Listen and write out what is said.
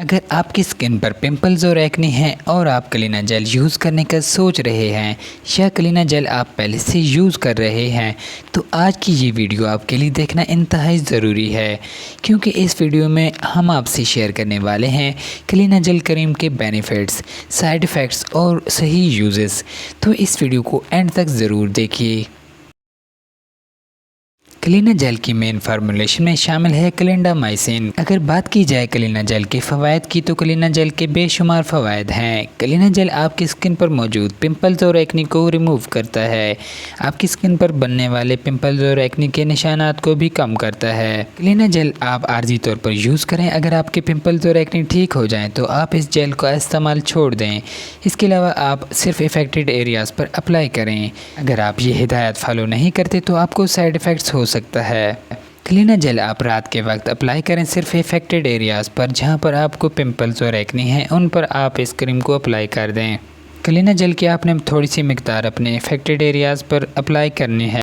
अगर आपकी स्किन पर पिंपल्स और एक्ने हैं और आप क्लीना जेल यूज़ करने का सोच रहे हैं या क्लीना जेल आप पहले से यूज़ कर रहे हैं तो आज की ये वीडियो आपके लिए देखना इंतहाई ज़रूरी है, क्योंकि इस वीडियो में हम आपसे शेयर करने वाले हैं क्लीना जेल क्रीम के बेनिफिट्स, साइड इफ़ेक्ट्स और सही यूजेस। तो इस वीडियो को एंड तक ज़रूर देखिए। क्लीना जेल की मेन फार्मूलेशन में शामिल है क्लिंडामाइसिन। अगर बात की जाए क्लीना जेल के फ़वाद की तो क्लीना जेल के बेशुमार फ़वाद हैं। क्लीना जेल आपकी स्किन पर मौजूद पिंपल्स और एक्ने को रिमूव करता है, आपकी स्किन पर बनने वाले पिंपल्स और एक्ने के निशानात को भी कम करता है। क्लीना जेल आप आर्जी तौर पर यूज़ करें। अगर आपके पिंपल्स और एक्ने ठीक हो जाएँ तो आप इस जेल का इस्तेमाल छोड़ दें। इसके अलावा आप सिर्फ इफ़ेक्टेड एरियाज़ पर अप्लाई करें। अगर आप ये हिदायत फॉलो नहीं करते तो आपको साइड इफ़ेक्ट्स हो सकता है। क्लीना जेल आप रात के वक्त अप्लाई करें, सिर्फ इफ़ेक्टेड एरियाज़ पर जहां पर आपको पिंपल्स और एक्ने हैं उन पर आप इस क्रीम को अप्लाई कर दें। क्लीना जेल की आपने थोड़ी सी मिकदार अपने इफ़ेक्टेड एरियाज़ पर अप्लाई करनी है।